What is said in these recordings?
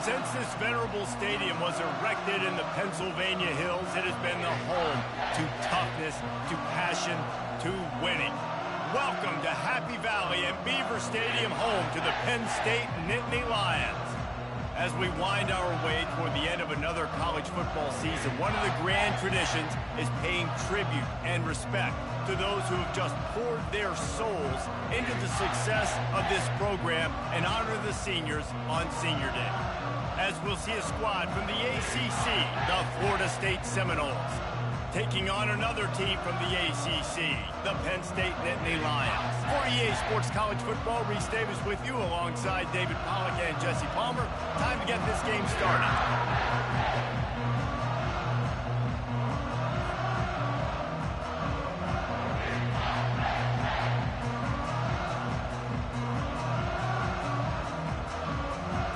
Since this venerable stadium was erected in the Pennsylvania Hills, it has been the home to toughness, to passion, to winning. Welcome to Happy Valley and Beaver Stadium, home to the Penn State Nittany Lions. As we wind our way toward the end of another college football season, one of the grand traditions is paying tribute and respect to those who have just poured their souls into the success of this program and honor the seniors on Senior Day. As we'll see a squad from the ACC, the Florida State Seminoles, taking on another team from the ACC, the Penn State Nittany Lions. For EA Sports College Football, Reese Davis with you alongside David Pollack and Jesse Palmer. Time to get this game started.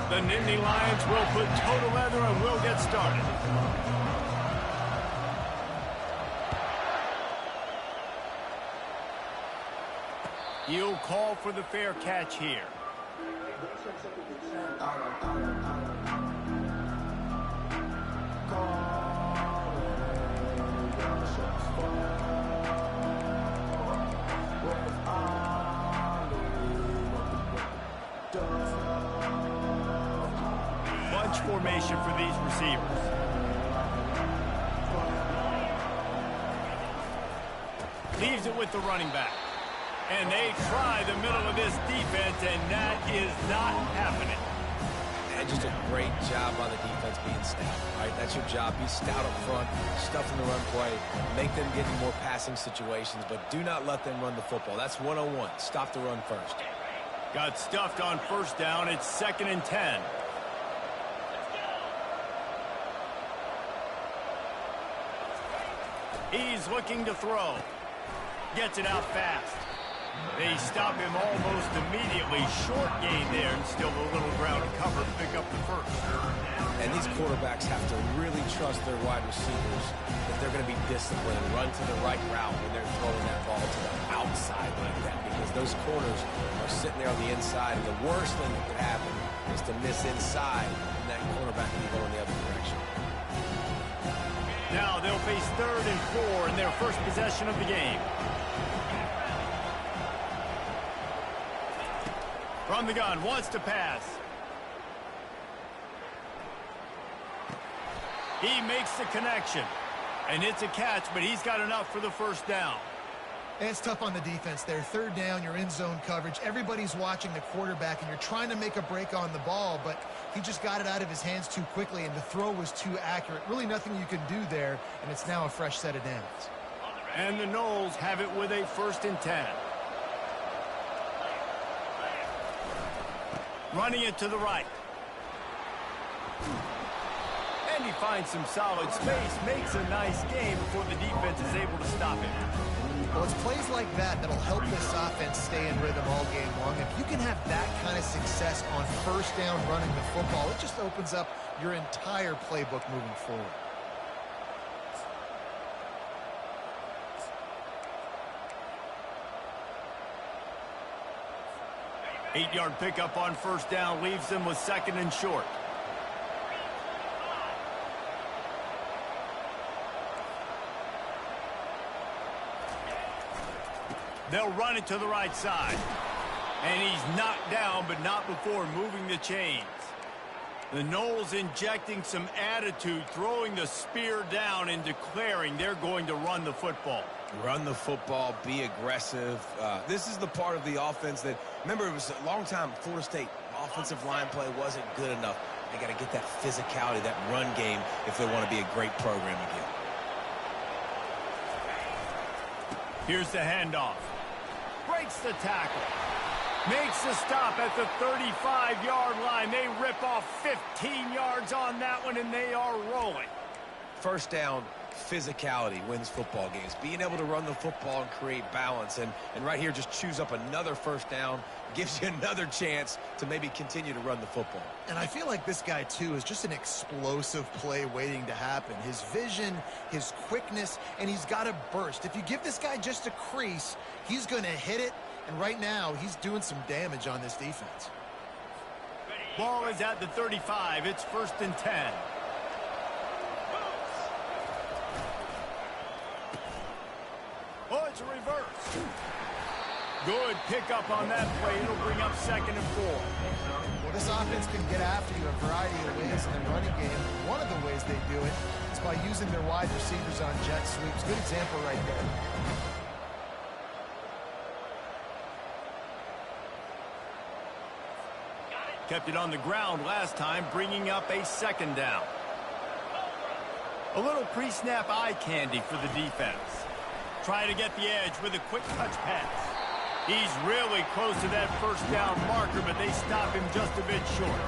The Nittany Lions will put total leather and will get started. He'll call for the fair catch here. Bunch formation for these receivers. Leaves it with the running back. And they try the middle of this defense, and that is not happening. And just a great job by the defense being stout, right? That's your job. Be stout up front, stuff in the run play, make them get in more passing situations, but do not let them run the football. That's 101. Stop the run first. Got stuffed on first down. It's 2nd and 10. He's looking to throw. Gets it out fast. They stop him almost immediately. Short gain there, and still a little ground to cover to pick up the first. And these quarterbacks have to really trust their wide receivers that they're going to be disciplined, run to the right route when they're throwing that ball to the outside like that, because those corners are sitting there on the inside, and the worst thing that could happen is to miss inside, and that quarterback can be going the other direction. Now they'll face 3rd and 4 in their first possession of the game. From the gun, wants to pass. He makes the connection. And it's a catch, but he's got enough for the first down. And it's tough on the defense there. 3rd down, you're in zone coverage. Everybody's watching the quarterback, and you're trying to make a break on the ball, but he just got it out of his hands too quickly, and the throw was too accurate. Really nothing you can do there, and it's now a fresh set of downs. And the Noles have it with a 1st and 10. Running it to the right. And he finds some solid space, makes a nice game before the defense is able to stop him. Well, it's plays like that that'll help this offense stay in rhythm all game long. If you can have that kind of success on first down running the football, it just opens up your entire playbook moving forward. Eight-yard pickup on first down leaves them with 2nd and short. They'll run it to the right side. And he's knocked down, but not before moving the chains. The Noles injecting some attitude, throwing the spear down and declaring they're going to run the football. Run the football, be aggressive. This is the part of the offense that, remember, it was a long time Florida State offensive line play wasn't good enough. They got to get that physicality, that run game, if they want to be a great program again. Here's the handoff. Breaks the tackle. Makes the stop at the 35-yard line. They rip off 15 yards on that one, and they are rolling. First down, physicality wins football games. Being able to run the football and create balance. And right here, just choose up another first down. Gives you another chance to maybe continue to run the football. And I feel like this guy, too, is just an explosive play waiting to happen. His vision, his quickness, and he's got a burst. If you give this guy just a crease, he's going to hit it. And right now, he's doing some damage on this defense. Ball is at the 35. It's 1st and 10. Oh, it's a reverse. Good pickup on that play. It'll bring up 2nd and 4. Well, this offense can get after you a variety of ways in their running game. One of the ways they do it is by using their wide receivers on jet sweeps. Good example right there. Kept it on the ground last time, bringing up a 2nd down. A little pre-snap eye candy for the defense. Try to get the edge with a quick touch pass. He's really close to that 1st down marker, but they stop him just a bit short.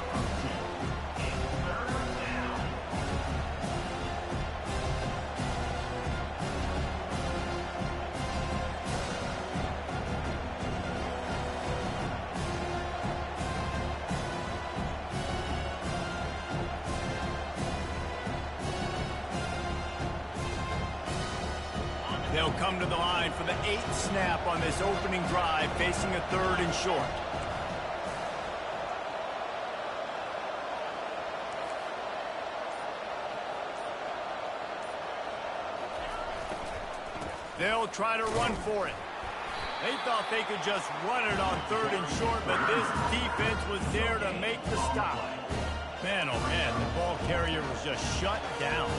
They'll come to the line for the 8th snap on this opening drive, facing a 3rd and short. They'll try to run for it. They thought they could just run it on 3rd and short, but this defense was there to make the stop. Man, oh man, the ball carrier was just shut down.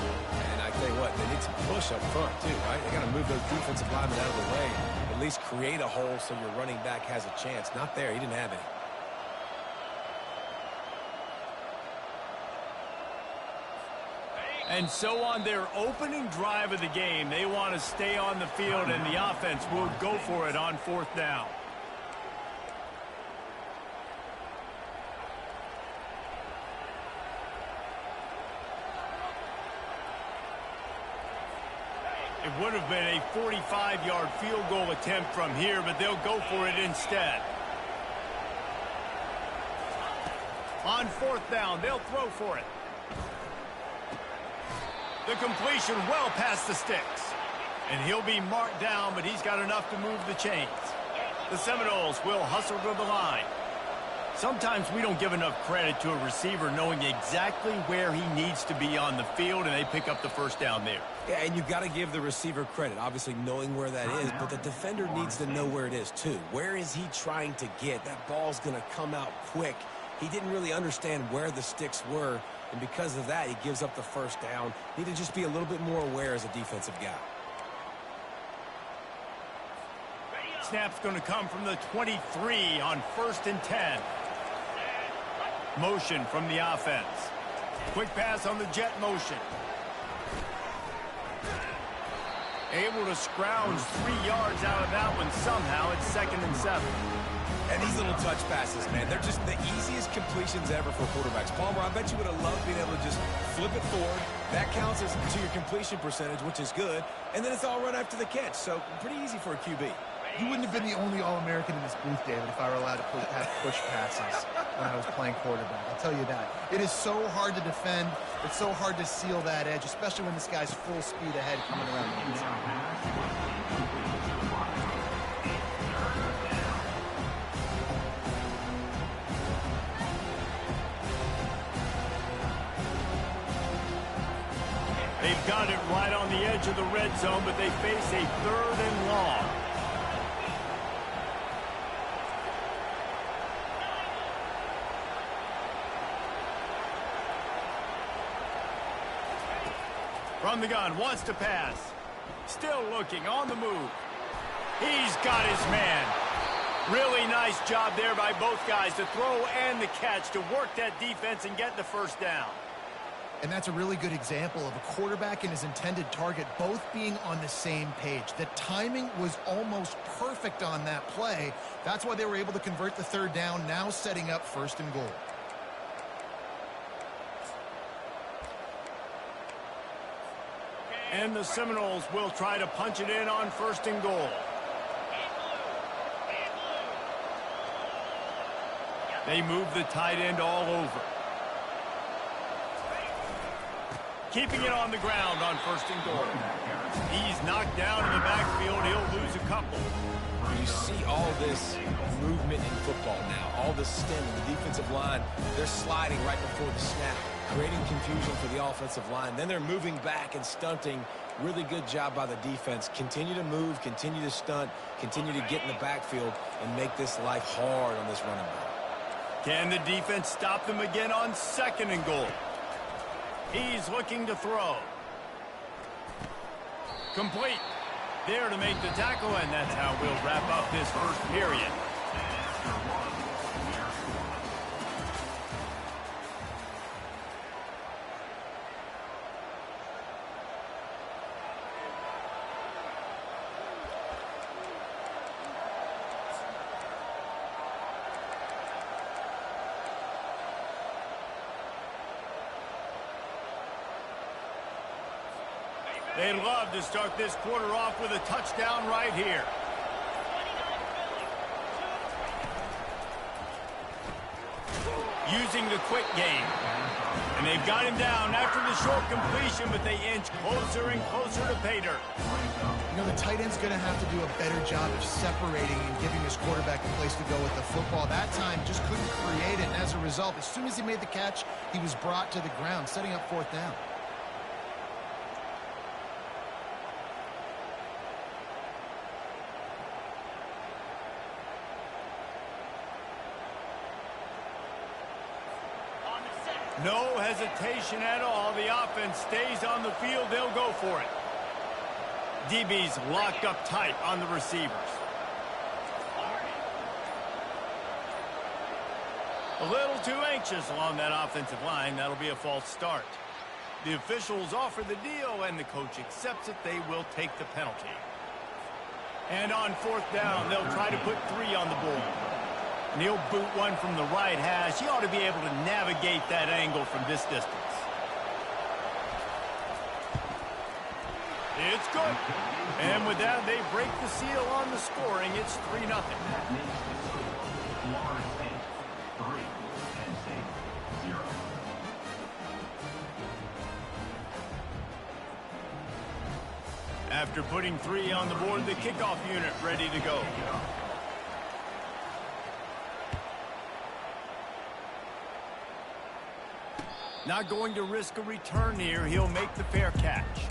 And I tell you what, they need some push up front too, right? They got to move those defensive linemen out of the way. At least create a hole so your running back has a chance. Not there. He didn't have any. And so on their opening drive of the game, they want to stay on the field, and the offense will go for it on 4th down. It would have been a 45-yard field goal attempt from here, but they'll go for it instead. On 4th down, they'll throw for it. The completion well past the sticks. And he'll be marked down, but he's got enough to move the chains. The Seminoles will hustle to the line. Sometimes we don't give enough credit to a receiver knowing exactly where he needs to be on the field, and they pick up the 1st down there. Yeah, and you got to give the receiver credit, obviously knowing where that is, but the defender needs to know where it is too. Where is he trying to get? That ball's going to come out quick. He didn't really understand where the sticks were, and because of that, he gives up the 1st down. Need to just be a little bit more aware as a defensive guy. Snap's going to come from the 23 on 1st and 10. Motion from the offense. Quick pass on the jet motion. Able to scrounge 3 yards out of that one somehow. It's 2nd and 7. And these little touch passes, man, they're just the easiest completions ever for quarterbacks. Palmer, I bet you would have loved being able to just flip it forward. That counts as to your completion percentage, which is good. And then it's all run after the catch. So pretty easy for a QB. You wouldn't have been the only All-American in this booth, David, if I were allowed to have push passes when I was playing quarterback. I'll tell you that. It is so hard to defend. It's so hard to seal that edge, especially when this guy's full speed ahead coming around the inside. They've got it right on the edge of the red zone, but they face a 3rd and long. From the gun, wants to pass. Still looking, on the move. He's got his man. Really nice job there by both guys to throw and the catch to work that defense and get the 1st down. And that's a really good example of a quarterback and his intended target both being on the same page. The timing was almost perfect on that play. That's why they were able to convert the 3rd down, now setting up 1st and goal. And the Seminoles will try to punch it in on 1st and goal. They move the tight end all over. keeping it on the ground on 1st and goal. He's knocked down in the backfield. He'll lose a couple. You see all this movement in football now, all the stem in the defensive line. They're sliding right before the snap, creating confusion for the offensive line. Then they're moving back and stunting. Really good job by the defense. Continue to move, continue to stunt, continue to get in the backfield and make this life hard on this running back. Can the defense stop them again on 2nd and goal? He's looking to throw. Complete. There to make the tackle, and that's how we'll wrap up this 1st period. They'd love to start this quarter off with a touchdown right here. Using the quick game. And they've got him down after the short completion, but they inch closer and closer to pay dirt. You know, the tight end's going to have to do a better job of separating and giving his quarterback a place to go with the football. That time just couldn't create it, and as a result, as soon as he made the catch, he was brought to the ground, setting up 4th down. No hesitation at all. The offense stays on the field. They'll go for it. DB's locked up tight on the receivers. A little too anxious along that offensive line. That'll be a false start. The officials offer the deal, and the coach accepts it. They will take the penalty. And on 4th down, they'll try to put 3 on the board. And he'll boot one from the right hash. He ought to be able to navigate that angle from this distance. It's good. And with that, they break the seal on the scoring. It's 3-0. After putting 3 on the board, the kickoff unit ready to go. Not going to risk a return here. He'll make the fair catch.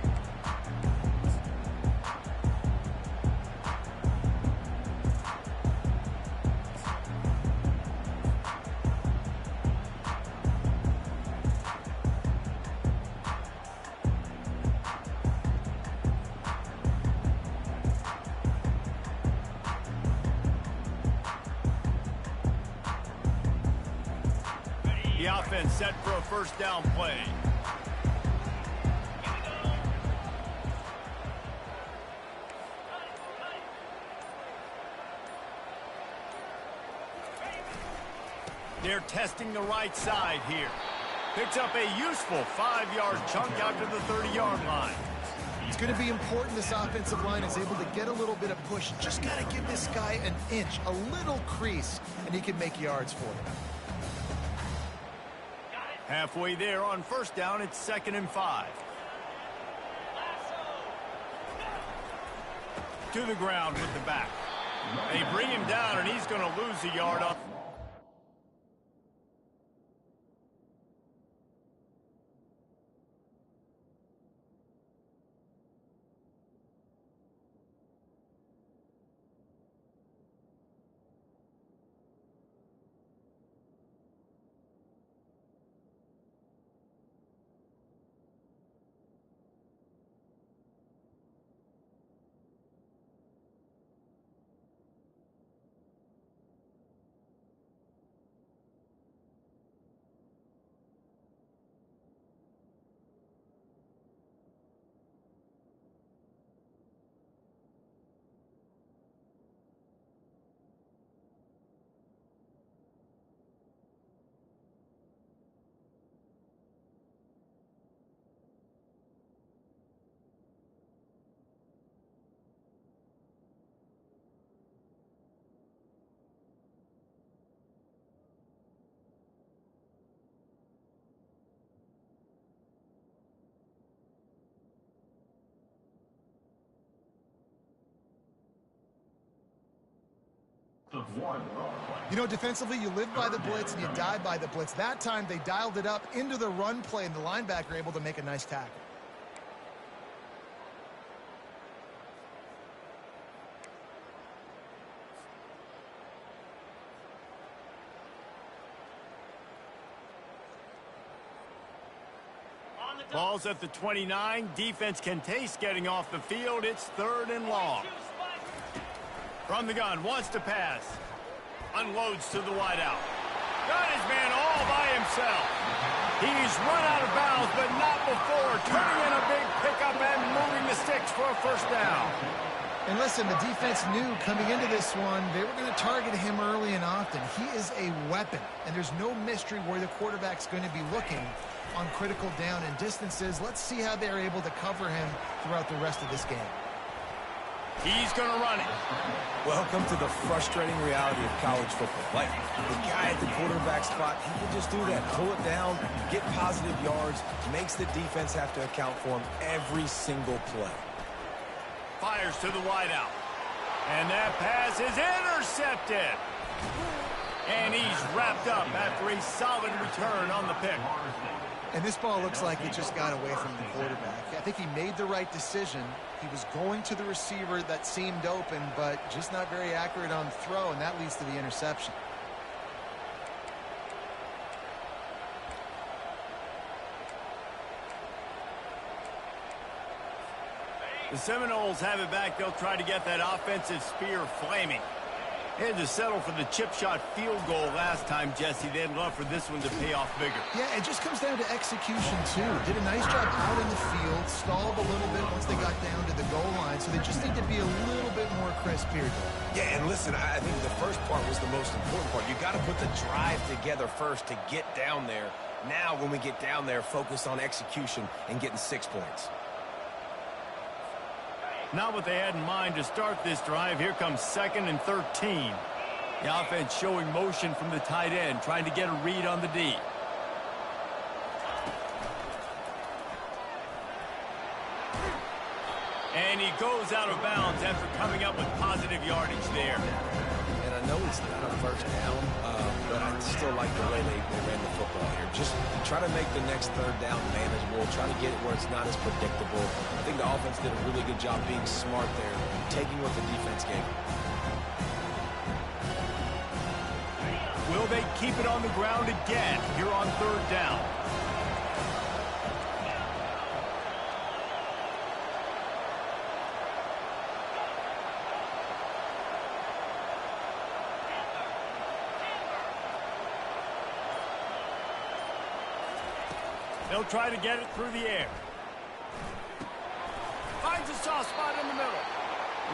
The offense set for a 1st down play. They're testing the right side here. Picks up a useful 5-yard chunk out to the 30-yard line. It's going to be important this offensive line is able to get a little bit of push. Just got to give this guy an inch, a little crease, and he can make yards for it. Halfway there on 1st down, it's 2nd and 5. To the ground with the back. They bring him down, and he's going to lose a yard up. You know, defensively, you live by the blitz and you die by the blitz. That time, they dialed it up into the run play, and the linebacker able to make a nice tackle. Ball's at the 29. Defense can taste getting off the field. It's 3rd and long. From the gun, wants to pass. Unloads to the wideout. Got his man all by himself. He's run out of bounds, but not before turning in a big pickup and moving the sticks for a first down. And listen, the defense knew coming into this one, they were going to target him early and often. He is a weapon, and there's no mystery where the quarterback's going to be looking on critical down and distances. Let's see how they're able to cover him throughout the rest of this game. He's going to run it. Welcome to the frustrating reality of college football. Like, the guy at the quarterback spot, he can just do that. Pull it down, get positive yards, makes the defense have to account for him every single play. Fires to the wideout. And that pass is intercepted. And he's wrapped up after a solid return on the pick. And this ball looks like it just got away from the quarterback. I think he made the right decision. He was going to the receiver that seemed open, but just not very accurate on throw, and that leads to the interception. The Seminoles have it back. They'll try to get that offensive spear flaming. They had to settle for the chip shot field goal last time, Jesse. They'd love for this one to pay off bigger. Yeah, it just comes down to execution, too. Did a nice job out in the field, stalled a little bit once they got down to the goal line, so they just need to be a little bit more crisp here. Yeah, and listen, I think the first part was the most important part. You got to put the drive together first to get down there. Now, when we get down there, focus on execution and getting 6 points. Not what they had in mind to start this drive. Here comes 2nd and 13. The offense showing motion from the tight end, trying to get a read on the D. And he goes out of bounds after coming up with positive yardage there. And I know it's not a first down, but I still like the way they ran the football here. Just try to make the next 3rd down manageable. Try to get it where it's not as predictable. I think the offense did a really good job being smart there, taking what the defense gave them. Will they keep it on the ground again here on 3rd down? They'll try to get it through the air. Finds a soft spot in the middle.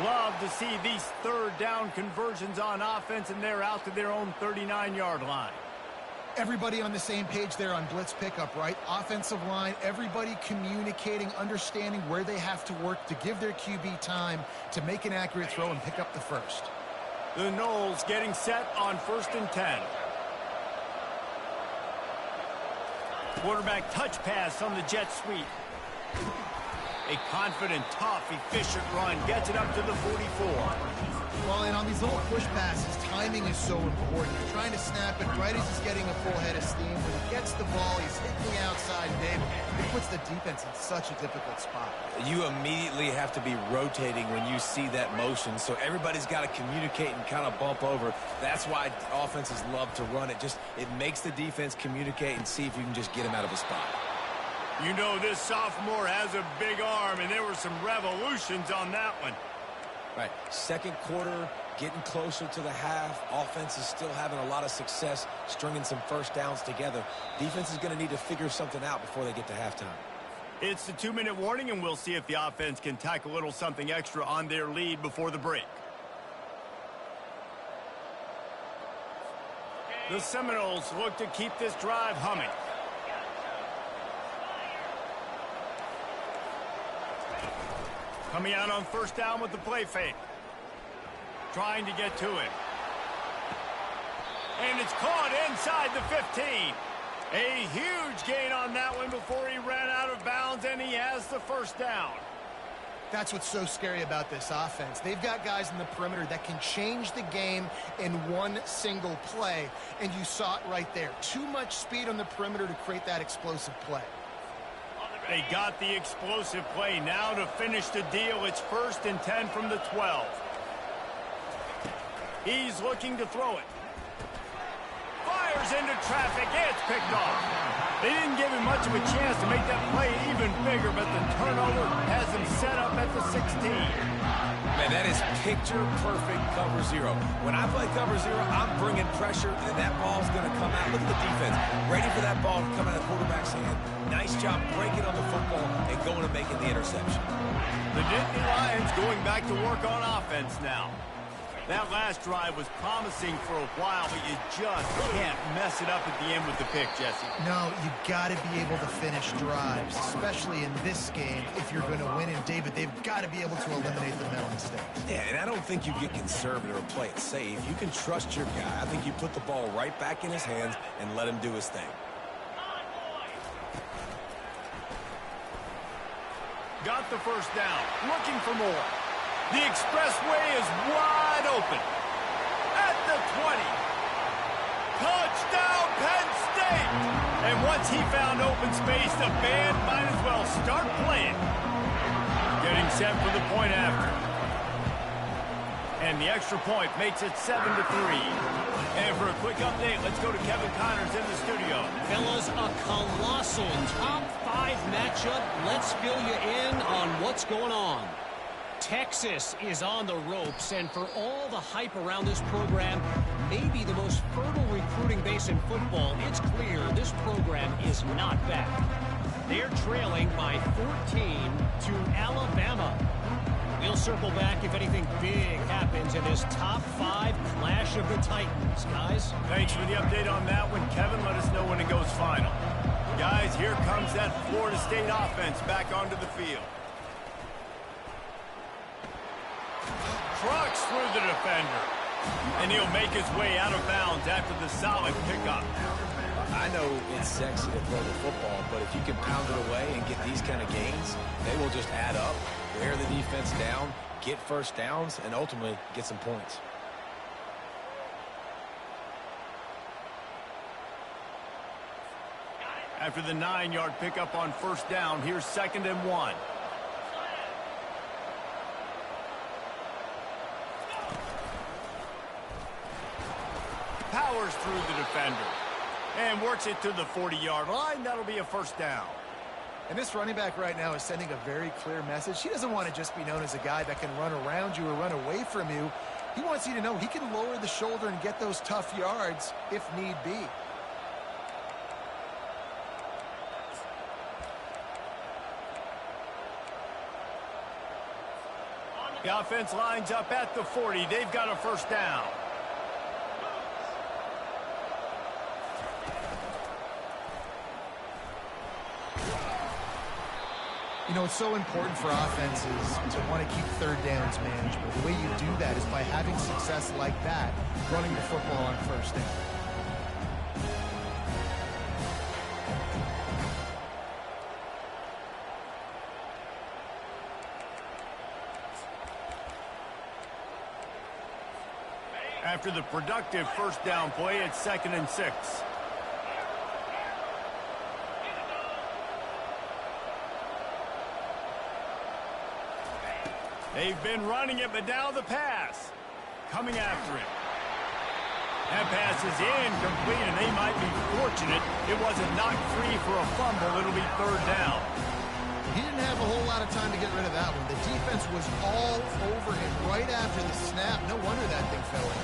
Love to see these 3rd down conversions on offense, and they're out to their own 39-yard line. Everybody on the same page there on blitz pickup, right? Offensive line, everybody communicating, understanding where they have to work to give their QB time to make an accurate throw and pick up the first. The Noles getting set on 1st and 10. Quarterback touch pass on the jet sweep. A confident, tough, efficient run. Gets it up to the 44. Well, and on these little push passes, timing is so important. You're trying to snap it right as he's getting a full head of steam. When he gets the ball, he's hitting the outside bib. It puts the defense in such a difficult spot. You immediately have to be rotating when you see that motion, so everybody's got to communicate and kind of bump over. That's why offenses love to run it. It makes the defense communicate and see if you can just get him out of a spot. You know this sophomore has a big arm, and there were some revolutions on that one. Right, 2nd quarter, getting closer to the half. Offense is still having a lot of success stringing some first downs together. Defense is going to need to figure something out before they get to halftime. It's the 2-minute warning, and we'll see if the offense can tack a little something extra on their lead before the break. The Seminoles look to keep this drive humming. Coming out on 1st down with the play fake. Trying to get to it. And it's caught inside the 15. A huge gain on that one before he ran out of bounds, and he has the 1st down. That's what's so scary about this offense. They've got guys in the perimeter that can change the game in one single play, and you saw it right there. Too much speed on the perimeter to create that explosive play. They got the explosive play. Now to finish the deal, it's 1st and 10 from the 12. He's looking to throw it. Fires into traffic. It's picked off. They didn't give him much of a chance to make that play even bigger, but the turnover has him set up at the 16. Man, that is picture-perfect cover zero. When I play cover zero, I'm bringing pressure, and that ball's going to come out. Look at the defense. Ready for that ball to come out of the quarterback's hand. Nice job breaking on the football and going and making the interception. The Nittany Lions going back to work on offense now. That last drive was promising for a while, but you just can't mess it up at the end with the pick, Jesse. No, you got to be able to finish drives, especially in this game if you're going to win. And, David, they've got to be able to eliminate the mental mistakes. Yeah, and I don't think you get conservative or play it safe. You can trust your guy. I think you put the ball right back in his hands and let him do his thing. Got the first down, looking for more. The expressway is wide open. At the 20. Touchdown, Penn State! And once he found open space, the band might as well start playing. Getting set for the point after. And the extra point makes it 7-3. And for a quick update, let's go to Kevin Connors in the studio. Fellas, a colossal top 5 matchup. Let's fill you in on what's going on. Texas is on the ropes, and for all the hype around this program, maybe the most fertile recruiting base in football, it's clear this program is not back. They're trailing by 14 to Alabama. We'll circle back if anything big happens in this top 5 clash of the Titans, guys. Thanks for the update on that one, Kevin. Let us know when it goes final. Guys, here comes that Florida State offense back onto the field. Trucks through the defender. And he'll make his way out of bounds after the solid pickup. I know it's sexy to throw the football, but if you can pound it away and get these kind of gains, they will just add up, wear the defense down, get first downs, and ultimately get some points. After the 9-yard pickup on first down, here's 2nd and 1. Powers through the defender and works it to the 40-yard line. That'll be a first down. And this running back right now is sending a very clear message. He doesn't want to just be known as a guy that can run around you or run away from you. He wants you to know he can lower the shoulder and get those tough yards if need be. The offense lines up at the 40. They've got a first down. You know, it's so important for offenses to want to keep third downs manageable. The way you do that is by having success like that, running the football on first down. After the productive first down play, it's 2nd and 6. They've been running it, but now the pass. Coming after it. That pass is incomplete, and they might be fortunate it wasn't knocked free for a fumble. It'll be 3rd down. He didn't have a whole lot of time to get rid of that one. The defense was all over him right after the snap. No wonder that thing fell in.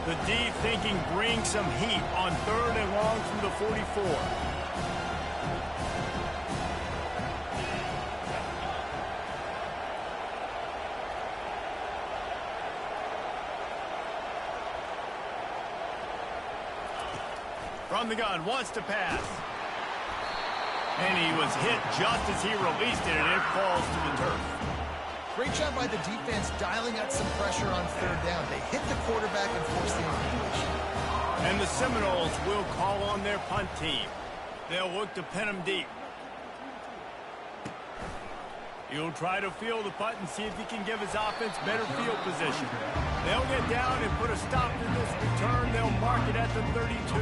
The D thinking bring some heat on 3rd and long from the 44. From the gun, wants to pass. And he was hit just as he released it, and it falls to the turf. Great job by the defense dialing out some pressure on 3rd down. They hit the quarterback and forced the incompletion. And the Seminoles will call on their punt team. They'll look to pin him deep. He'll try to field the putt and see if he can give his offense better field position. They'll get down and put a stop to this return. They'll mark it at the 32.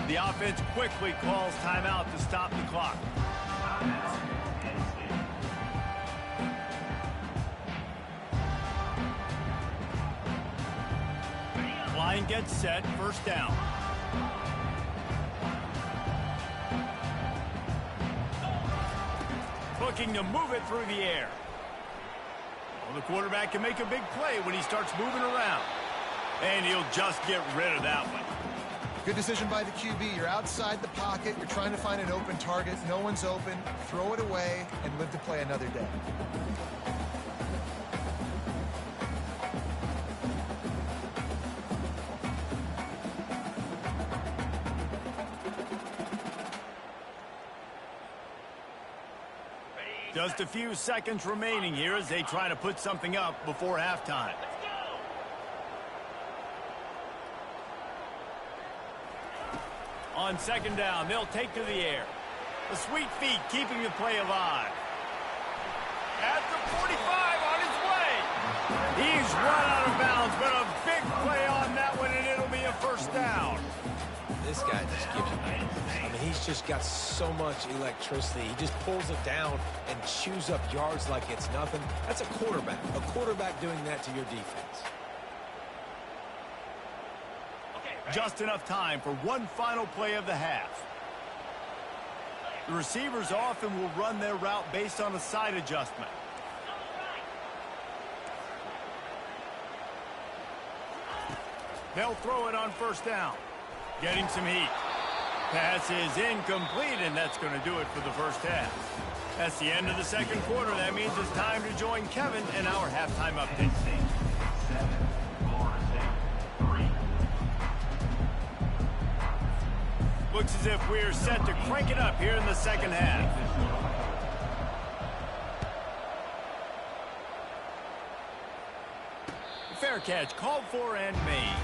The offense quickly calls timeout to stop the clock. Line gets set, first down. Looking to move it through the air. Well, the quarterback can make a big play when he starts moving around. And he'll just get rid of that one. Good decision by the QB. You're outside the pocket. You're trying to find an open target. No one's open. Throw it away and live to play another day. Just a few seconds remaining here as they try to put something up before halftime. On second down, they'll take to the air. The sweet feet keeping the play alive. At the 45 on his way. He's run out of bounds, but a big play on that one, and it'll be a first down. This guy just gives you, I mean, he's just got so much electricity. He just pulls it down and chews up yards like it's nothing. That's a quarterback doing that to your defense. Just enough time for one final play of the half. The receivers often will run their route based on a side adjustment. They'll throw it on first down. Getting some heat. Pass is incomplete, and that's going to do it for the first half. That's the end of the second quarter. That means it's time to join Kevin in our halftime update. Looks as if we're set to crank it up here in the second half. Fair catch called for and made.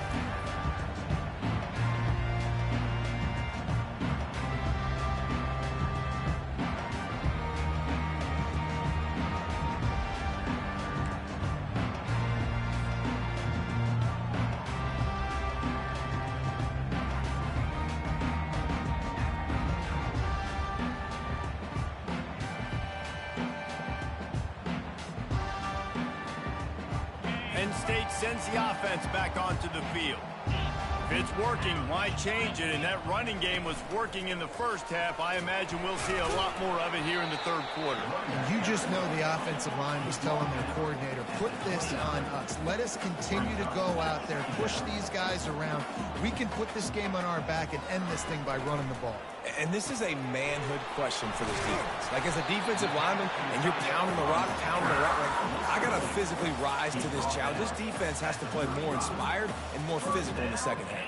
Penn State sends the offense back onto the field. If it's working, why change it? And that running game was working in the first half. I imagine we'll see a lot more of it here in the third quarter. You just know the offensive line was telling their coordinator, put this on us. Let us continue to go out there, push these guys around. We can put this game on our back and end this thing by running the ball. And this is a manhood question for this defense. Like, as a defensive lineman, and you're pounding the rock, like, I got to physically rise to this challenge. This defense has to play more inspired and more physical in the second half.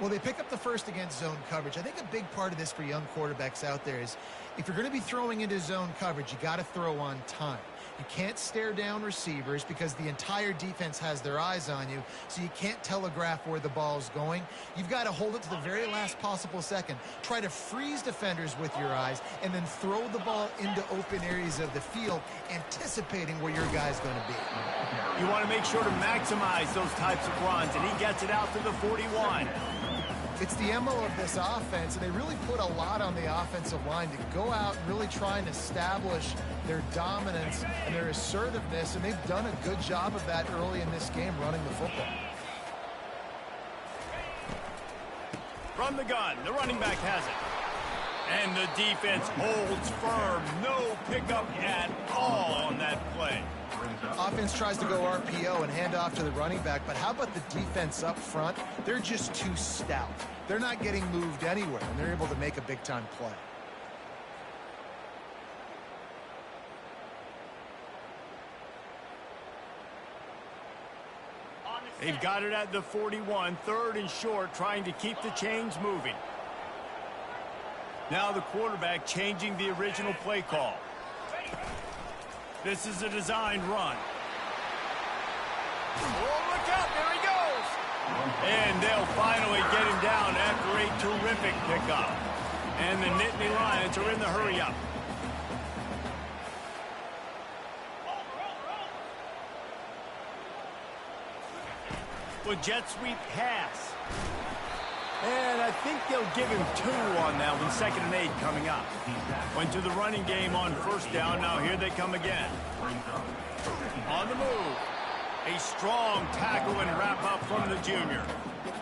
Well, they pick up the first against zone coverage. I think a big part of this for young quarterbacks out there is if you're going to be throwing into zone coverage, you got to throw on time. You can't stare down receivers because the entire defense has their eyes on you, so you can't telegraph where the ball's going. You've got to hold it to the very last possible second. Try to freeze defenders with your eyes and then throw the ball into open areas of the field, anticipating where your guy's going to be. You want to make sure to maximize those types of runs, and he gets it out to the 41. It's the MO of this offense, and they really put a lot on the offensive line to go out and really try and establish their dominance and their assertiveness, and they've done a good job of that early in this game running the football. From the gun, the running back has it. And the defense holds firm. No pickup at all on that play. Offense tries to go RPO and hand off to the running back, but how about the defense up front? They're just too stout. They're not getting moved anywhere, and they're able to make a big-time play. They've got it at the 41, third and short, trying to keep the chains moving. Now the quarterback changing the original play call. This is a designed run. Oh, look out, there he goes! And they'll finally get him down after a terrific pickup. And the Nittany Lions are in the hurry-up. With jet sweep pass. And I think they'll give him 2 on that one. 2nd and 8 coming up. Went to the running game on 1st down. Now here they come again. On the move. A strong tackle and wrap up from the junior.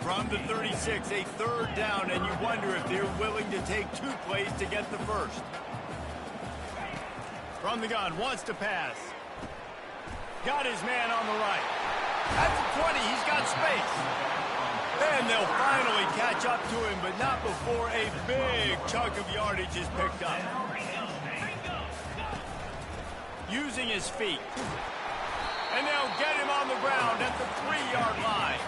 From the 36, a 3rd down, and you wonder if they're willing to take 2 plays to get the first. From the gun, wants to pass. Got his man on the right. At the 20, he's got space. And they'll finally catch up to him, but not before a big chunk of yardage is picked up. Using his feet. And they'll get him on the ground at the 3-yard line.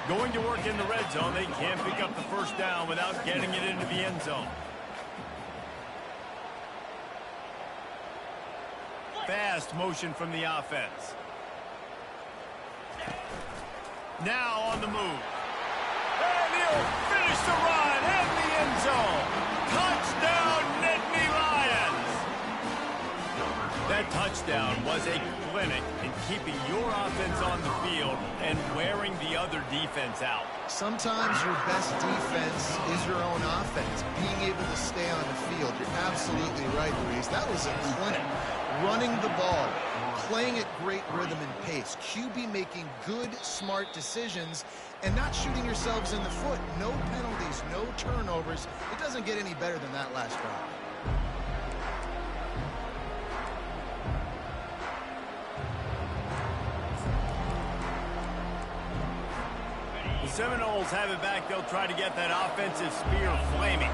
Going to work in the red zone, they can't pick up the first down without getting it into the end zone. Fast motion from the offense. Now on the move. And he'll finish the run in the end zone. Touchdown, Nittany Lions! That touchdown was a clinic in keeping your offense on the field and wearing the other defense out. Sometimes your best defense is your own offense, being able to stay on the field. You're absolutely right, Luis. That was a clinic. Running the ball, playing at great rhythm and pace, QB making good, smart decisions, and not shooting yourselves in the foot. No penalties, no turnovers. It doesn't get any better than that last drive. The Seminoles have it back. They'll try to get that offensive spear flaming.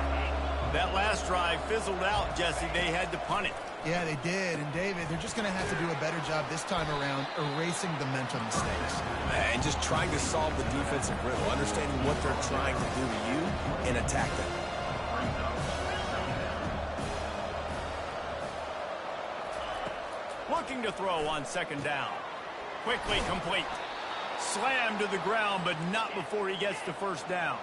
That last drive fizzled out, Jesse. They had to punt it. Yeah, they did. And, David, they're just going to have to do a better job this time around erasing the mental mistakes. And just trying to solve the defensive riddle, understanding what they're trying to do to you and attack them. Looking to throw on 2nd down. Quickly complete. Slammed to the ground, but not before he gets to 1st down.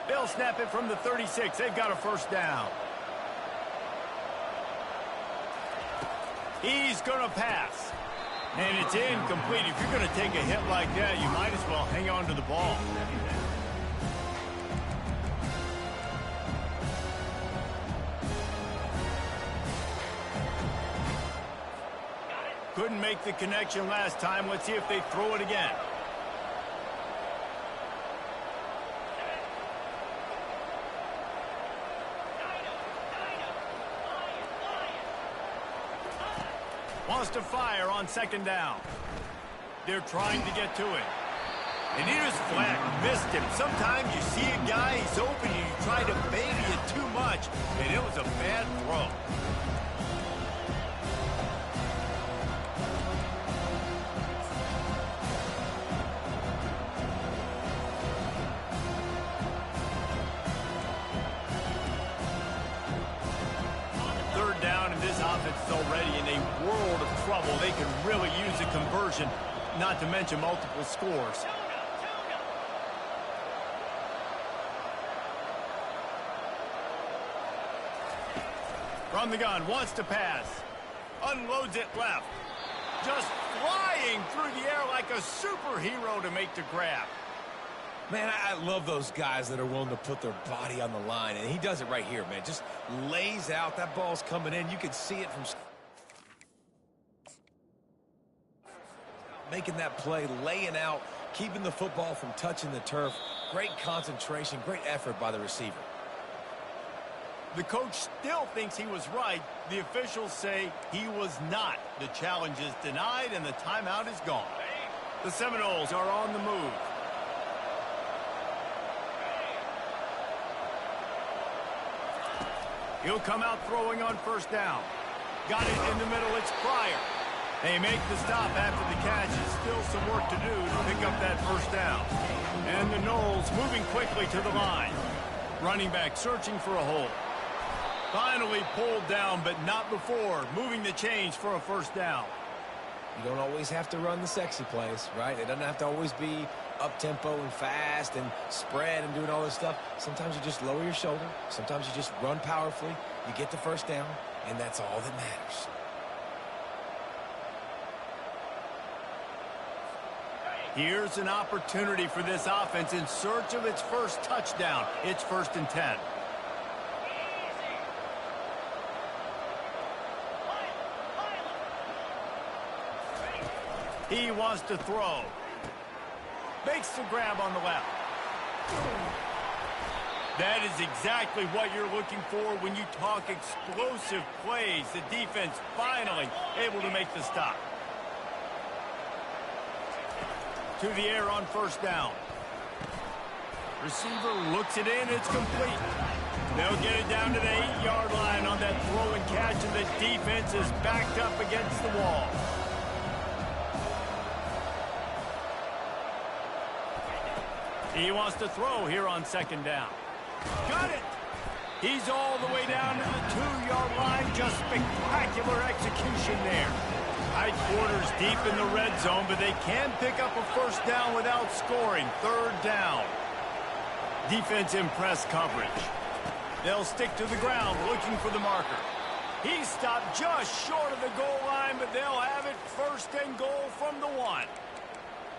They'll snap it from the 36. They've got a 1st down. He's going to pass. And it's incomplete. If you're going to take a hit like that, you might as well hang on to the ball. Couldn't make the connection last time. Let's see if they throw it again. Wants to fire on 2nd down. They're trying to get to it. And he just flat missed him. Sometimes you see a guy, he's open, and you try to baby it too much, and it was a bad throw. Is already in a world of trouble. They could really use a conversion, not to mention multiple scores. From the gun, wants to pass. Unloads it left. Just flying through the air like a superhero to make the grab. Man, I love those guys that are willing to put their body on the line, and he does it right here, man. Just lays out. That ball's coming in. You can see it from making that play, laying out, keeping the football from touching the turf. Great concentration, great effort by the receiver. The coach still thinks he was right. The officials say he was not. The challenge is denied, and the timeout is gone. The Seminoles are on the move. He'll come out throwing on 1st down. Got it in the middle. It's Pryor. They make the stop after the catch. There's still some work to do to pick up that 1st down. And the Noles moving quickly to the line. Running back searching for a hole. Finally pulled down, but not before. Moving the chains for a first down. You don't always have to run the sexy plays, right? It doesn't have to always be up-tempo and fast and spread and doing all this stuff. Sometimes you just lower your shoulder. Sometimes you just run powerfully. You get the first down, and that's all that matters. Here's an opportunity for this offense in search of its first touchdown. It's 1st and 10. He wants to throw. Makes the grab on the left. That is exactly what you're looking for when you talk explosive plays. The defense finally able to make the stop. To the air on first down. Receiver looks it in. It's complete. They'll get it down to the 8-yard line on that throw and catch, and the defense is backed up against the wall. He wants to throw here on 2nd down. Got it. He's all the way down to the 2-yard line. Just spectacular execution there. Tight quarters deep in the red zone, but they can pick up a first down without scoring. 3rd down. Defense in press coverage. They'll stick to the ground looking for the marker. He stopped just short of the goal line, but they'll have it 1st and goal from the 1.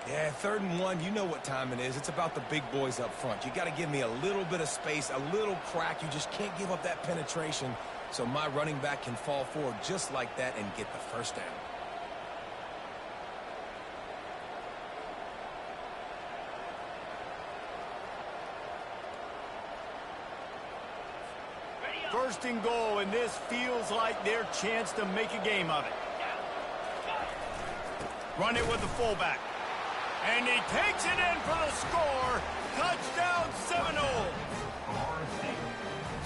Yeah, 3rd and 1, you know what time it is. It's about the big boys up front. You got to give me a little bit of space, a little crack. You just can't give up that penetration so my running back can fall forward just like that and get the first down. First and goal, and this feels like their chance to make a game of it. Run it with the fullback. And he takes it in for the score. Touchdown, Seminole.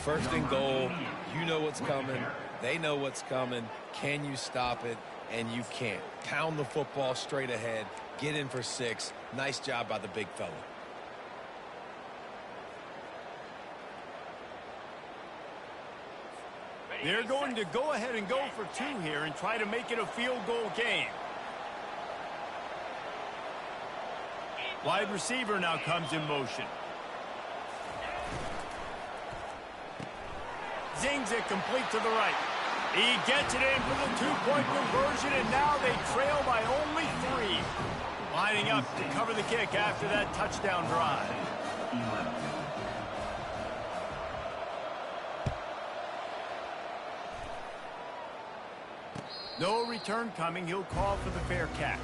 1st and goal. You know what's coming. They know what's coming. Can you stop it? And you can't. Pound the football straight ahead. Get in for 6. Nice job by the big fella. They're going to go ahead and go for 2 here and try to make it a field goal game. Wide receiver now comes in motion. Zings it complete to the right. He gets it in for the 2-point conversion, and now they trail by only 3. Lining up to cover the kick after that touchdown drive. No return coming. He'll call for the fair catch.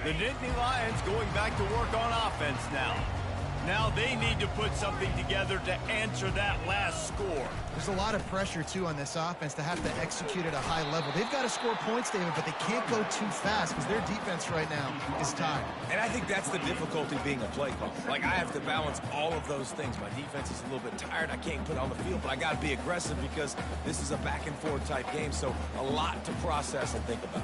The Nittany Lions going back to work on offense now. Now they need to put something together to answer that last score. There's a lot of pressure, too, on this offense to have to execute at a high level. They've got to score points, David, but they can't go too fast because their defense right now is tired. And I think that's the difficulty being a play caller. Like, I have to balance all of those things. My defense is a little bit tired. I can't put on the field, but I got to be aggressive because this is a back-and-forth type game, so a lot to process and think about.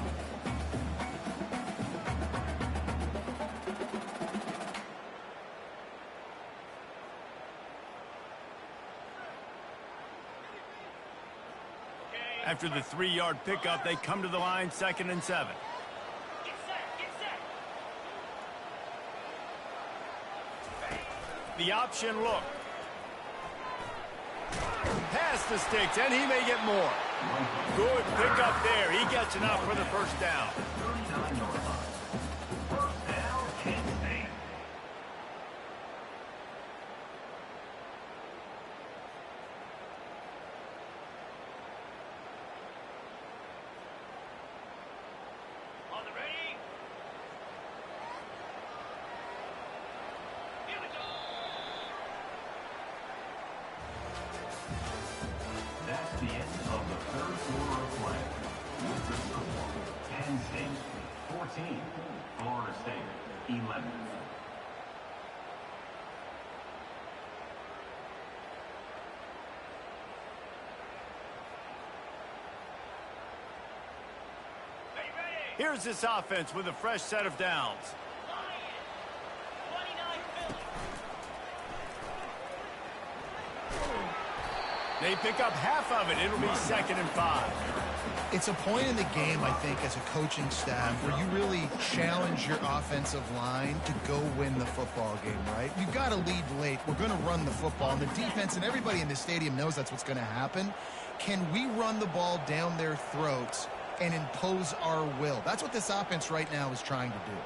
After the 3-yard pickup, they come to the line 2nd and 7. The option look. Past the sticks, and he may get more. Good pickup there. He gets enough for the first down. That's the end of the 3rd quarter of play. With the score, Nc Fsu 14, Florida State, 11. Here's this offense with a fresh set of downs. They pick up half of it. It'll be 2nd and 5. It's a point in the game, I think, as a coaching staff where you really challenge your offensive line to go win the football game, right? You've got to lead late. We're going to run the football. And the defense and everybody in the stadium knows that's what's going to happen. Can we run the ball down their throats and impose our will? That's what this offense right now is trying to do.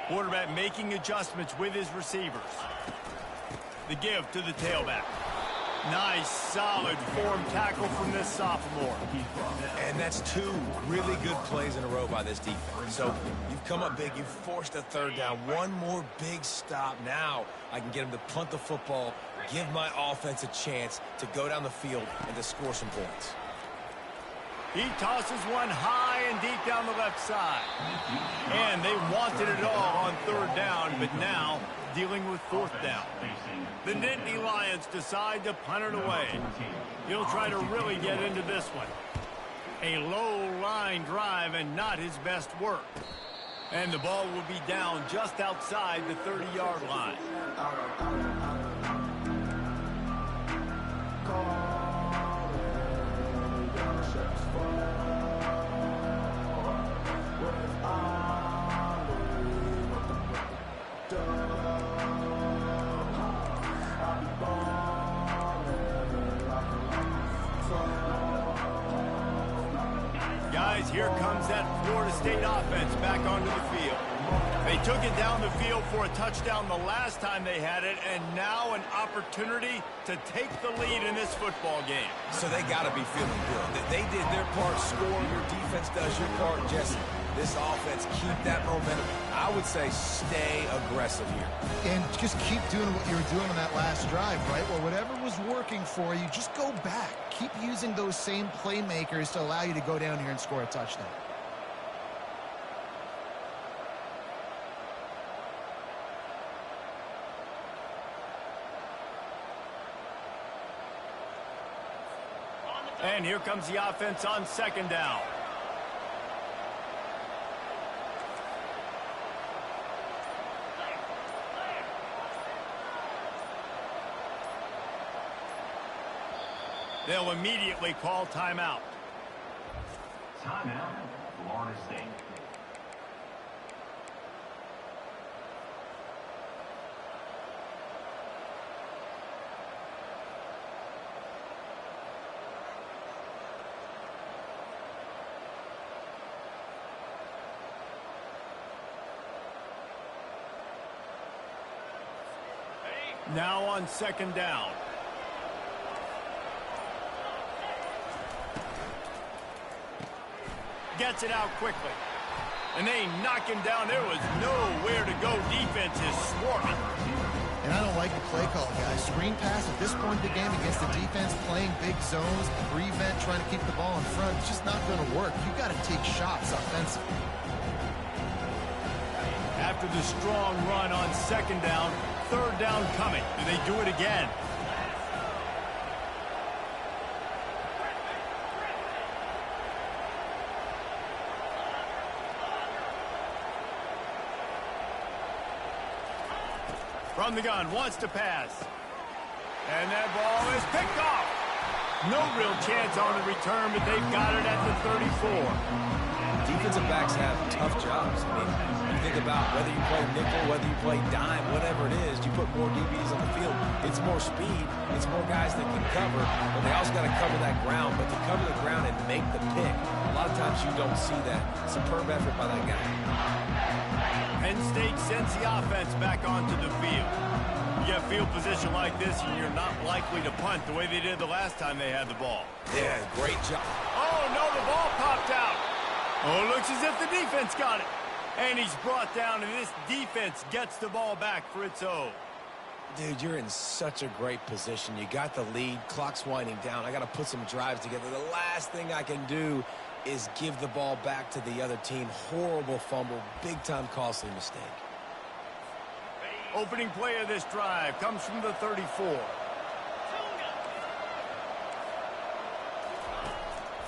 Quarterback making adjustments with his receivers. The give to the tailback. Nice, solid form tackle from this sophomore. And that's 2 really good plays in a row by this defense. So you've come up big. You've forced a 3rd down. One more big stop. Now I can get him to punt the football, give my offense a chance to go down the field and to score some points. He tosses one high and deep down the left side. And they wanted it all on 3rd down, but now dealing with 4th down. The Nittany Lions decide to punt it away. He'll try to really get into this one. A low line drive and not his best work. And the ball will be down just outside the 30-yard line. Guys, here comes that Florida State offense back onto the field. They took it down the field for a touchdown the last time they had it, and now an opportunity to take the lead in this football game. So they got to be feeling good. They did their part, score. Your defense does your part, Jesse. This offense, keep that momentum. I would say stay aggressive here. And just keep doing what you were doing on that last drive, right? Well, whatever was working for you, just go back. Keep using those same playmakers to allow you to go down here and score a touchdown. And here comes the offense on 2nd down. They'll immediately call timeout. Timeout, Florida State. Now on 2nd down. Gets it out quickly. And they knock him down. There was nowhere to go. Defense is swarming. And I don't like the play call, guys. Screen pass at this point in the game against the defense, playing big zones, prevent, trying to keep the ball in front. It's just not going to work. You've got to take shots offensively. After the strong run on 2nd down, 3rd down coming. Do they do it again? From the gun, wants to pass. And that ball is picked off. No real chance on the return, but they've got it at the 34. Defensive backs have tough jobs. I mean, you think about whether you play nickel, whether you play dime, whatever it is, you put more DBs on the field. It's more speed. It's more guys that can cover, but they also got to cover that ground. But to cover the ground and make the pick, a lot of times you don't see that. Superb effort by that guy. Penn State sends the offense back onto the field. You get field position like this, and you're not likely to punt the way they did the last time they had the ball. Yeah, great job. Oh, no, the ball popped out. Oh, looks as if the defense got it. And he's brought down, and this defense gets the ball back for its own. Dude, you're in such a great position. You got the lead, clock's winding down. I got to put some drives together. The last thing I can do is give the ball back to the other team. Horrible fumble, big-time costly mistake. Opening play of this drive comes from the 34.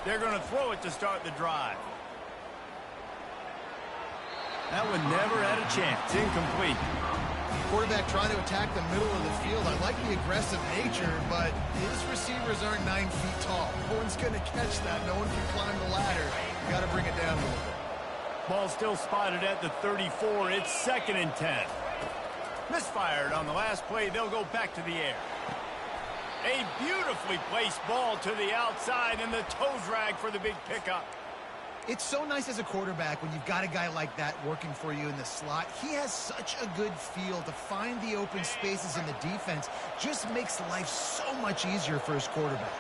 They're going to throw it to start the drive. That one never had a chance. Incomplete. Quarterback trying to attack the middle of the field. I like the aggressive nature, but his receivers aren't 9 feet tall. No one's going to catch that. No one can climb the ladder. You got to bring it down a little bit. Ball still spotted at the 34. It's 2nd and 10. Misfired on the last play. They'll go back to the air. A beautifully placed ball to the outside, and the toe drag for the big pickup. It's so nice as a quarterback when you've got a guy like that working for you in the slot. He has such a good feel to find the open spaces in the defense. Just makes life so much easier for his quarterback.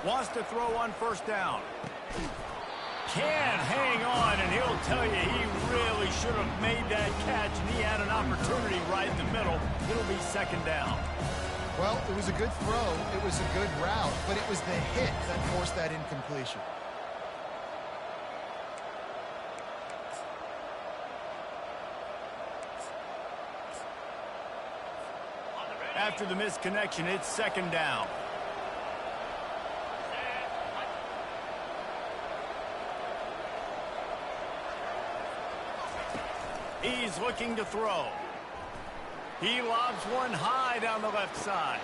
Wants to throw on 1st down. Can't hang on, and he'll tell you he really should have made that catch, and he had an opportunity right in the middle. It'll be 2nd down. Well, it was a good throw, it was a good route, but it was the hit that forced that incompletion. After the misconnection, it's 2nd down. He's looking to throw. He lobs one high down the left side.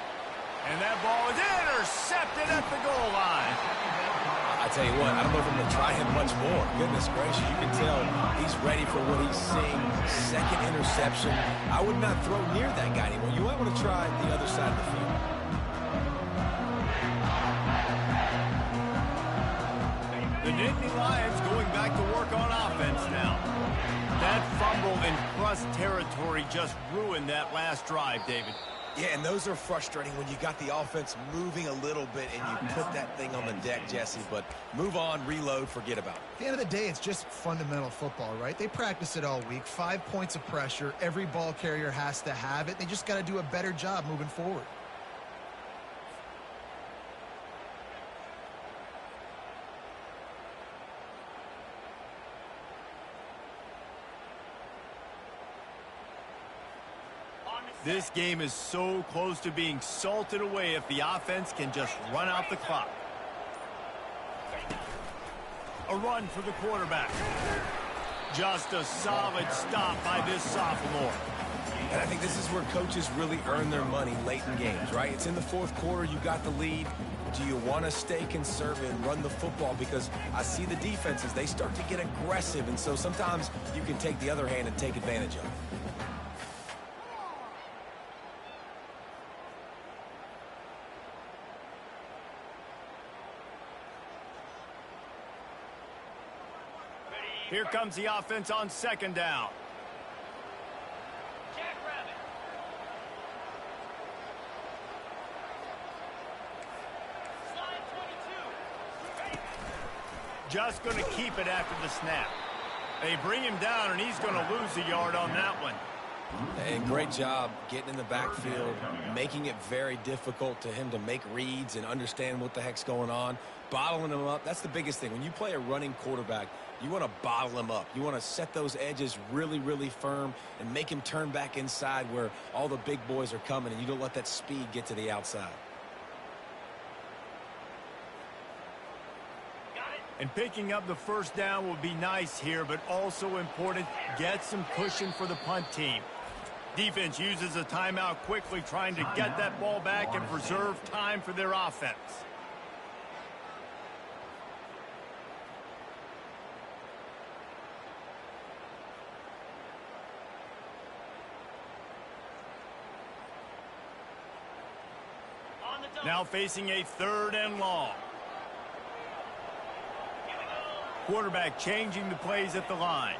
And that ball is intercepted at the goal line. I tell you what, I don't know if I'm going to try him much more. Goodness gracious, you can tell he's ready for what he's seeing. 2nd interception. I would not throw near that guy anymore. You might want to try the other side of the field. The Nittany Lions going back to work on offense now. That fumble in plus territory just ruined that last drive, David. Yeah, and those are frustrating when you got the offense moving a little bit and you put that thing on the deck, Jesse. But move on, reload, forget about it. At the end of the day, it's just fundamental football, right? They practice it all week. 5 points of pressure. Every ball carrier has to have it. They just got to do a better job moving forward. This game is so close to being salted away if the offense can just run out the clock. A run for the quarterback. Just a solid stop by this sophomore. And I think this is where coaches really earn their money late in games, right? It's in the 4th quarter. You got the lead. Do you want to stay conservative and run the football? Because I see the defenses, they start to get aggressive. And so sometimes you can take the other hand and take advantage of it. Here comes the offense on 2nd down. Just going to keep it after the snap. They bring him down, and he's going to lose a yard on that one. And great job getting in the backfield, making it very difficult to him to make reads and understand what the heck's going on, bottling him up. That's the biggest thing. When you play a running quarterback, you want to bottle him up. You want to set those edges really, really firm and make him turn back inside where all the big boys are coming, and you don't let that speed get to the outside. And picking up the 1st down will be nice here, but also important, get some cushion for the punt team. Defense uses a timeout quickly, trying to get that ball back and preserve time for their offense. Now facing a 3rd and long. Quarterback changing the plays at the line.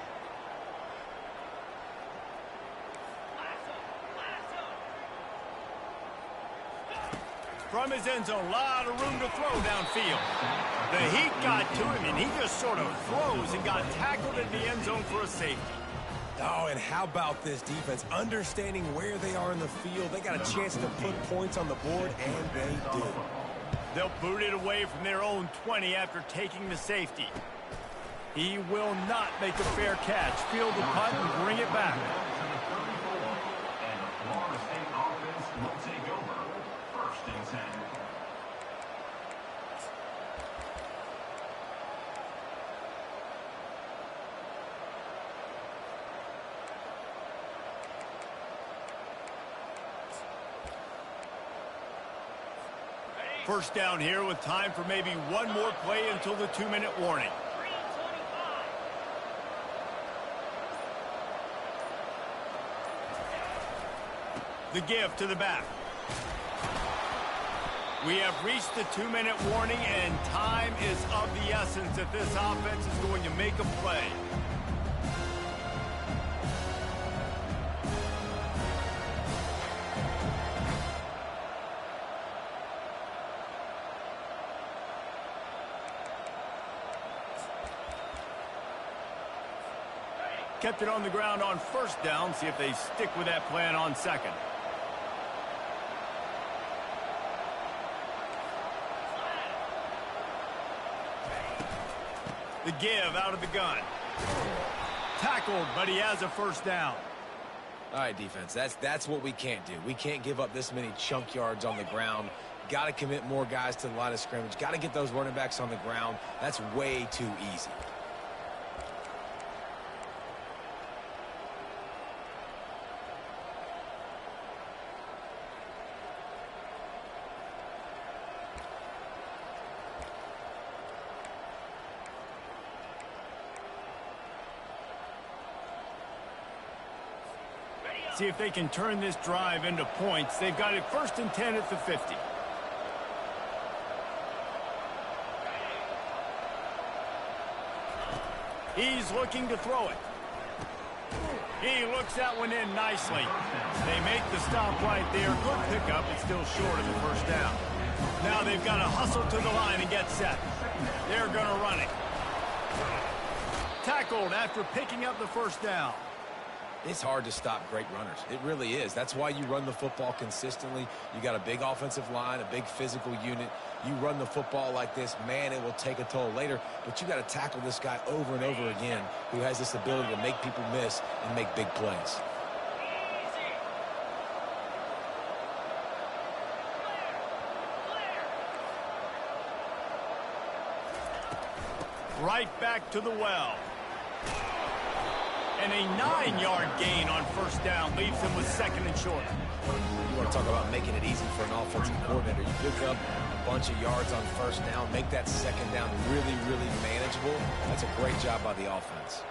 from his end zone. A lot of room to throw downfield. The heat got to him, and he just sort of froze and got tackled in the end zone for a safety. Oh, and how about this defense? Understanding where they are in the field. They got a chance to put points on the board, and they did. They'll boot it away from their own 20 after taking the safety. He will not make a fair catch. Field the punt and bring it back. And the Florida State offense will take over. 1st and 10. First down here with time for maybe one more play until the 2-minute warning. The give to the back. We have reached the 2-minute warning, and time is of the essence if this offense is going to make a play. Kept it on the ground on first down. See if they stick with that plan on second. The give out of the gun. Tackled, but he has a first down. All right, defense, that's what we can't do. We can't give up this many chunk yards on the ground. Got to commit more guys to the line of scrimmage. Got to get those running backs on the ground. That's way too easy. See if they can turn this drive into points. They've got it 1st and 10 at the 50. He's looking to throw it. He looks that one in nicely. They make the stop right there. Good pickup. It's still short of the first down. Now they've got to hustle to the line and get set. They're going to run it. Tackled after picking up the first down. It's hard to stop great runners. It really is. That's why you run the football consistently. You got a big offensive line, a big physical unit. You run the football like this, man, it will take a toll later. But you got to tackle this guy over and over again who has this ability to make people miss and make big plays. Right back to the well. And a 9-yard gain on first down leaves him with 2nd and short. You want to talk about making it easy for an offensive coordinator. You pick up a bunch of yards on first down, make that 2nd down really, really manageable. That's a great job by the offense.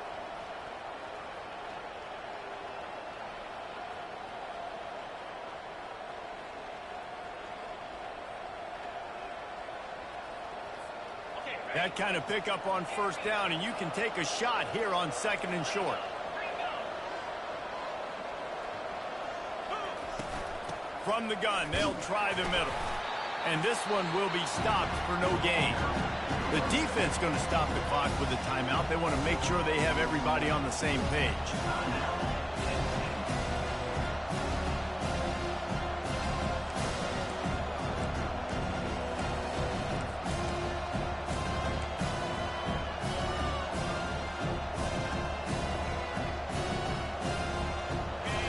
That kind of pickup on first down, and you can take a shot here on 2nd and short. From the gun, they'll try the middle. And this one will be stopped for no gain. The defense going to stop the clock with a timeout. They want to make sure they have everybody on the same page.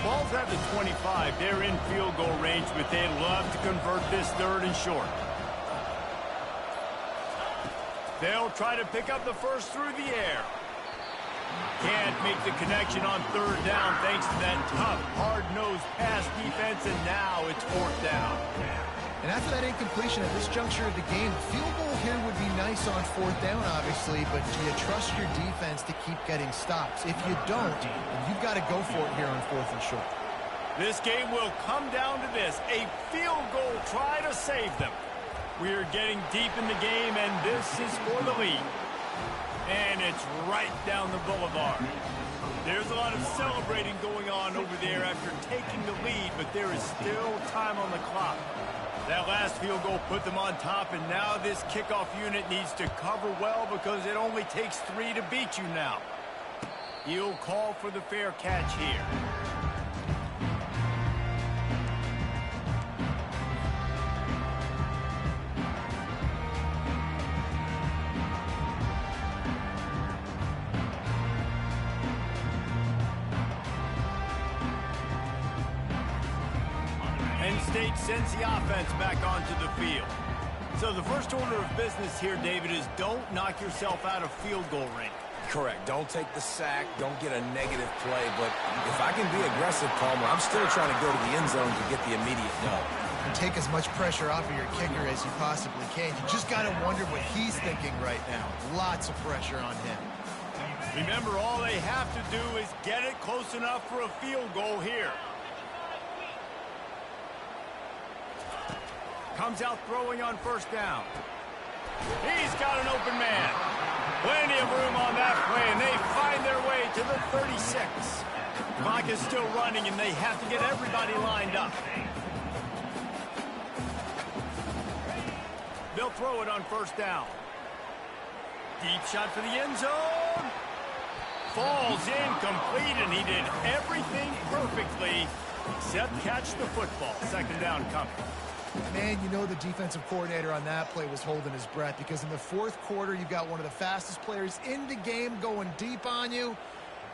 Ball's at the 25. They're in field goal range, but they'd love to convert this 3rd and short. They'll try to pick up the first through the air. Can't make the connection on 3rd down thanks to that tough, hard-nosed pass defense, and now it's 4th down. And after that incompletion at this juncture of the game, field goal here would be nice on 4th down, obviously, but do you trust your defense to keep getting stops? If you don't, then you've got to go for it here on 4th and short. This game will come down to this, a field goal try to save them. We're getting deep in the game, and this is for the lead. And it's right down the boulevard. There's a lot of celebrating going on over there after taking the lead, but there is still time on the clock. That last field goal put them on top, and now this kickoff unit needs to cover well because it only takes 3 to beat you now. He'll call for the fair catch here. State sends the offense back onto the field. So the first order of business here, David, is don't knock yourself out of field goal range. Correct. Don't take the sack. Don't get a negative play. But if I can be aggressive, Palmer, I'm still trying to go to the end zone to get the immediate dub. Take as much pressure off of your kicker as you possibly can. You just got to wonder what he's thinking right now. Lots of pressure on him. Remember, all they have to do is get it close enough for a field goal here. Comes out throwing on first down. He's got an open man. Plenty of room on that play, and they find their way to the 36. Clock is still running, and they have to get everybody lined up. They'll throw it on first down. Deep shot for the end zone. Falls incomplete, and he did everything perfectly except catch the football. Second down coming. Man, you know the defensive coordinator on that play was holding his breath because in the fourth quarter, you've got one of the fastest players in the game going deep on you,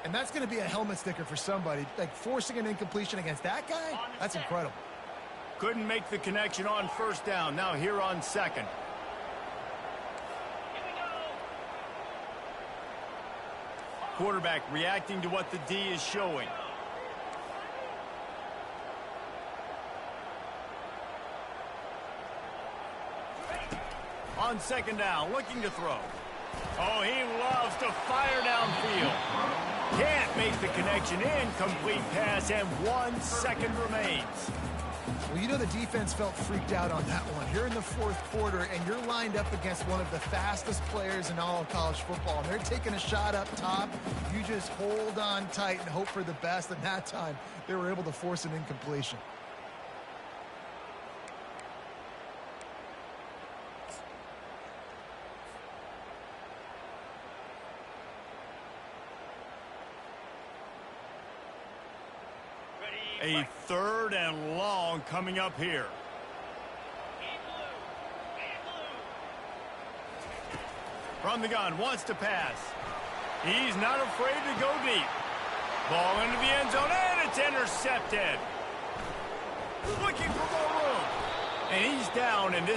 and that's going to be a helmet sticker for somebody. Like, forcing an incompletion against that guy, that's incredible. Couldn't make the connection on first down. Now here on second. Quarterback reacting to what the D is showing. On second down, looking to throw. Oh, he loves to fire downfield. Can't make the connection. Incomplete pass, and 1 second remains. Well, you know the defense felt freaked out on that one. You're in the fourth quarter, and you're lined up against one of the fastest players in all of college football. And they're taking a shot up top. You just hold on tight and hope for the best. And that time, they were able to force an incompletion. A third and long coming up here. From the gun, wants to pass. He's not afraid to go deep. Ball into the end zone, and it's intercepted. Looking for more room. And he's down, and this